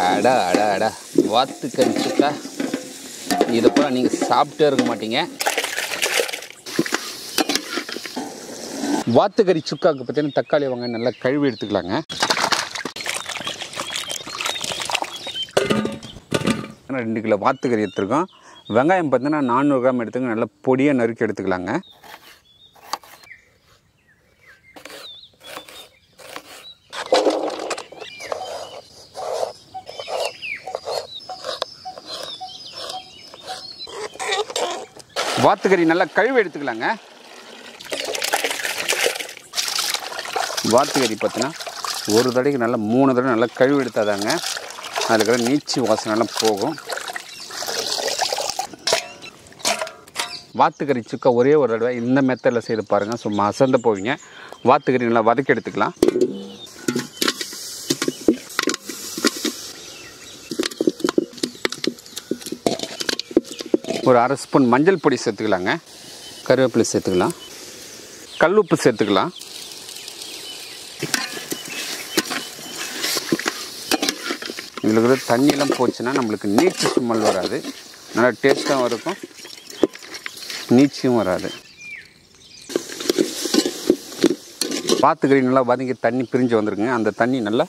அடா அடா அடா வாத்துக்கறி சுக்கா. இதை போல நீங்கள் சாப்பிட்டே இருக்க மாட்டீங்க. வாத்துக்கறி சுக்காவுக்கு பார்த்தீங்கன்னா தக்காளி வெங்காயம் நல்லா கழுவி எடுத்துக்கலாங்க. 2 கிலோ வாத்துக்கறி எடுத்துருக்கோம். வெங்காயம் பார்த்தீங்கன்னா 400 கிராம் எடுத்துங்க. நல்லா பொடியாக நறுக்கி எடுத்துக்கலாங்க. வாத்துக்கறி நல்லா கழுவி எடுத்துக்கலாங்க. வாத்துக்கறி பார்த்தீங்கன்னா ஒரு தடவைக்கு நல்லா 3 தடவை நல்லா கழுவி எடுத்தாதாங்க அதுக்கு நீச்சி வாசனைலாம் போகும். வாத்துக்கறி சுக்கா ஒரே ஒரு தடவை இந்த மெத்தடில் செய்து பாருங்கள். சும்மா அசந்து போவீங்க. வாத்துக்கறி நல்லா வதக்கி எடுத்துக்கலாம். ஒரு 1/2 ஸ்பூன் மஞ்சள் பொடி சேர்த்துக்கலாங்க. கருவேப்பிலை சேர்த்துக்கலாம். கல்லுப்பு சேர்த்துக்கலாம். இதில் இருக்கிற தண்ணியெல்லாம் போச்சுன்னா நம்மளுக்கு நீச்சி சும்மல் வராது. நல்லா டேஸ்ட்டாகவும் இருக்கும், நீச்சியும் வராது. வாத்துக்கறி நல்லா வதங்கி தண்ணி பிரிஞ்சு வந்துருக்குங்க. அந்த தண்ணி நல்லா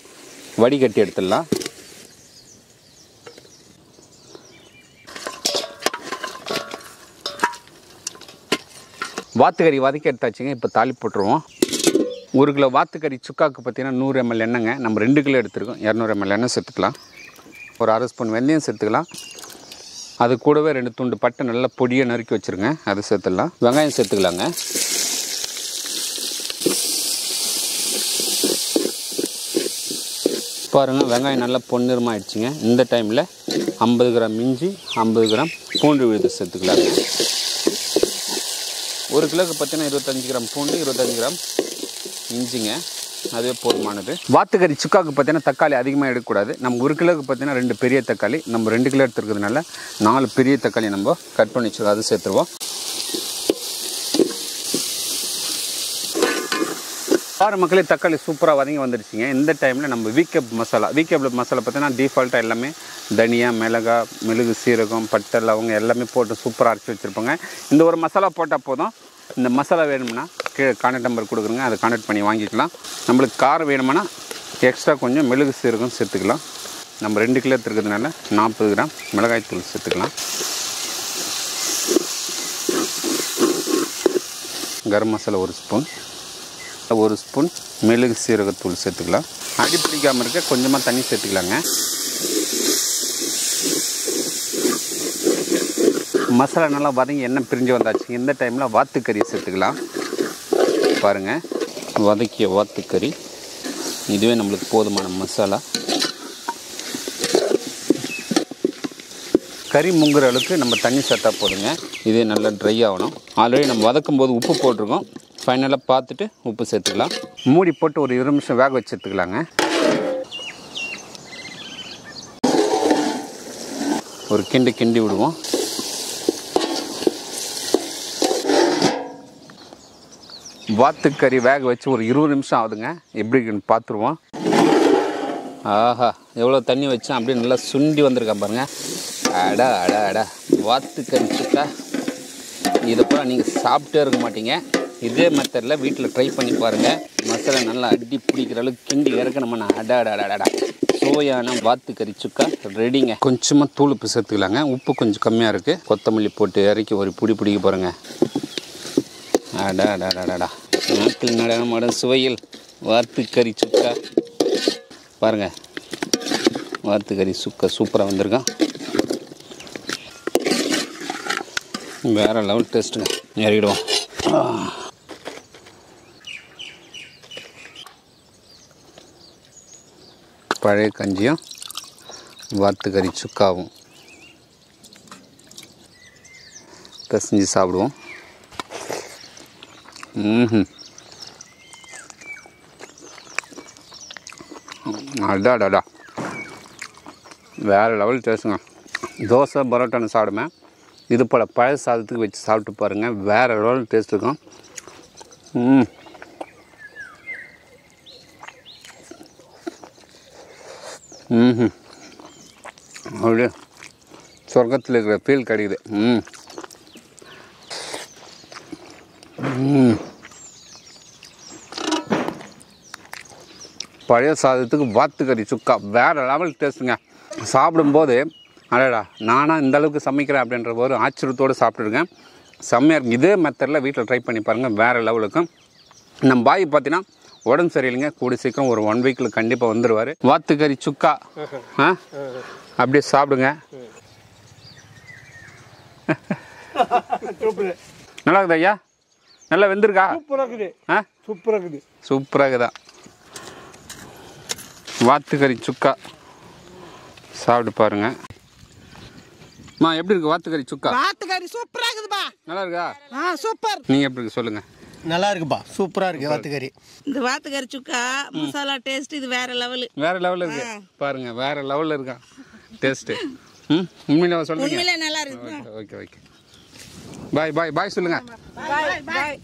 வடிகட்டி எடுத்துடலாம். வாத்துக்கறி வதக்கி எடுத்தாச்சுங்க. இப்போ தாளி போட்டுருவோம். 1 கிலோ வாத்துக்கறி சுக்காவுக்கு பார்த்தீங்கன்னா 100 ml எண்ணெய்ங்க. நம்ம 2 கிலோ எடுத்துருக்கோம். 200 ml எண்ணெய் சேர்த்துக்கலாம். ஒரு 1/2 ஸ்பூன் வெந்தயம் சேர்த்துக்கலாம். அது கூடவே 2 துண்டு பட்டை நல்லா பொடியாக நறுக்கி வச்சுருங்க. அது சேர்த்துடலாம். வெங்காயம் சேர்த்துக்கலாங்க. பாருங்கள், வெங்காயம் நல்லா பொன்னிறமாகிடுச்சிங்க. இந்த டைமில் 50 கிராம் இஞ்சி, 50 கிராம் பூண்டு விழுது சேர்த்துக்கலாங்க. 1 கிலோவுக்கு பார்த்தீங்கன்னா 25 கிராம் பூண்டு, 25 கிராம் இஞ்சிங்க. அதுவே போதுமானது. வாத்துக்கறி சுக்காவுக்கு பார்த்தீங்கன்னா தக்காளி அதிகமாக எடுக்கக்கூடாது. நம்ம 1 கிலோவுக்கு பார்த்தீங்கன்னா 2 பெரிய தக்காளி, நம்ம 2 கிலோ எடுத்துருக்கிறதுனால 4 பெரிய தக்காளி நம்ம கட் பண்ணி வச்சுருக்கோம். அது சேர்த்துருவோம். பாரு மக்களே, தக்காளி சூப்பராக வதங்கி வந்துடுச்சிங்க. இந்த டைமில் நம்ம வீக்கப் மசாலா பார்த்தீங்கன்னா டிஃபால்ட்டாக எல்லாமே தனியா, மிளகு, சீரகம், பட்டை, லவங்க எல்லாமே போட்டு சூப்பராக அரைச்சி வச்சுருப்போங்க. இந்த ஒரு மசாலா போட்டால் போதும். இந்த மசாலா வேணும்னா கீழே கான்டாக்ட் நம்பர் கொடுக்குறங்க, அதை கான்டாக்ட் பண்ணி வாங்கிக்கலாம். நம்மளுக்கு காரம் வேணும்னா எக்ஸ்ட்ரா கொஞ்சம் மிளகு சீரகம் சேர்த்துக்கலாம். நம்ம 2 கிலோ எடுத்துக்கிறதுனால 40 கிராம் மிளகாய்த்தூள் சேர்த்துக்கலாம். கரம் மசாலா 1 ஸ்பூன், 1 ஸ்பூன் மிளகு சீரகத்தூள் சேர்த்துக்கலாம். அடி பிடிக்காமல் இருக்க கொஞ்சமாக தண்ணி சேர்த்துக்கலாங்க. மசாலா நல்லா வதங்கி எண்ணெய் பிரிஞ்சு வந்தாச்சு. இந்த டைமில் வாத்துக்கறி சேர்த்துக்கலாம். பாருங்கள், வதக்கிய வாத்துக்கறி. இதுவே நம்மளுக்கு போதுமான மசாலா. கறி முங்குற அளவுக்கு நம்ம தண்ணி சேர்த்தா போதுங்க. இதே நல்லா ட்ரை ஆகணும். ஆல்ரெடி நம்ம வதக்கும் போது உப்பு போட்டிருக்கோம். ஃபைனலாக பார்த்துட்டு உப்பு சேர்த்துக்கலாம். மூடி போட்டு ஒரு 20 நிமிஷம் வேக வச்சு எடுத்துக்கலாங்க. ஒரு கிண்டி விடுவோம். வாத்துக்கறி வேக வச்சு ஒரு 20 நிமிஷம் ஆகுதுங்க. எப்படின்னு பார்த்துருவோம். ஆஹா, எவ்வளோ தண்ணி வச்சோம் அப்படியே நல்லா சுண்டி வந்திருக்கேன் பாருங்கள். அடா அடா அடா வாத்துக்கறி சுக்கா. இதை போல் நீங்கள் சாப்பிட்டே இருக்க மாட்டீங்க. இதே மெத்தடில் வீட்டில் ட்ரை பண்ணி பாருங்கள். மசாலா நல்லா அடி பிடிக்கிற அளவுக்கு கிண்டி இறக்கணும்னா அடா அடா அடா சுவையான வாத்துக்கறி சுக்கா ரெடிங்க. கொஞ்சமாக தூளுப்பு சேர்த்துக்கலாங்க. உப்பு கொஞ்சம் கம்மியாக இருக்குது. கொத்தமல்லி போட்டு இறக்கி ஒரு பிடிக்க பாருங்கள். அடா அடா அடாடா நாட்டில் நடனமாடும் சுவையில் வாத்துக்கறி சுக்கா. பாருங்கள், வாத்துக்கறி சுக்கா சூப்பராக வந்திருக்கான். வேறு லெவல் டேஸ்ட்டுங்க. இறக்கிடுவோம். பழைய கஞ்சியும் வாத்துக்கறி சுக்காவும் பிசைஞ்சு சாப்பிடுவோம். அடாடா வேறு லெவல் டேஸ்ட்டுங்க. தோசை பரோட்டான்னு சாப்பிடுவேன். இது போல் பழைய சாதத்துக்கு வச்சு சாப்பிட்டு பாருங்கள். வேறு லெவல் டேஸ்ட் இருக்கும். அப்படியே சொர்க்கத்தில் இருக்கிற ஃபீல் கிடைக்குது. பழைய சாதத்துக்கு வாத்துக்கறி சுக்கா வேறு லெவல் டேஸ்ட்டுங்க. சாப்பிடும்போது அடடா நானாக இந்த அளவுக்கு சமைக்கிறேன் அப்படின்ற ஒரு ஆச்சரியத்தோடு சாப்பிட்ருக்கேன். செம்மையாக இருக்கும். இதே மெத்தடில் வீட்டில் ட்ரை பண்ணி பாருங்கள், வேறு லெவலுக்கும். நம்ம பாய் பார்த்தீங்கன்னா உடம்பு சரியில்லைங்க, கூடி சீக்கிரம் ஒரு 1 வீக்கில் கண்டிப்பாக வந்துடுவார். வாத்துக்கறி சுக்கா அப்படியே சாப்பிடுங்க. நல்லா இருக்குது ஐயா, நல்லா வெந்திருக்கா? சூப்பராக இருக்குதா? வாத்துக்கறி சுக்கா சாப்பிட்டு பாருங்க. எப்படி இருக்கு வாத்துக்கறி சுக்கா? வாத்துக்கறி சூப்பரா இருக்குதுப்பா. நல்லா இருக்கா? சூப்பர். நீங்க எப்படி இருக்கு சொல்லுங்க. நல்லா இருக்குப்பா, சூப்பரா இருக்கு வாத்துக்கறி. இந்த வாத்துக்கறி சுக்கா மசாலா டேஸ்ட் இது வேற லெவல். வேற லெவல்ல இருக்கு பாருங்க, வேற லெவல்ல இருக்கா டேஸ்ட். உண்மையில சொல்லுங்க. உண்மையிலே நல்லா இருக்கு. Okay okay. பாய் பாய் பாய் சொல்லுங்க. பாய் பாய்.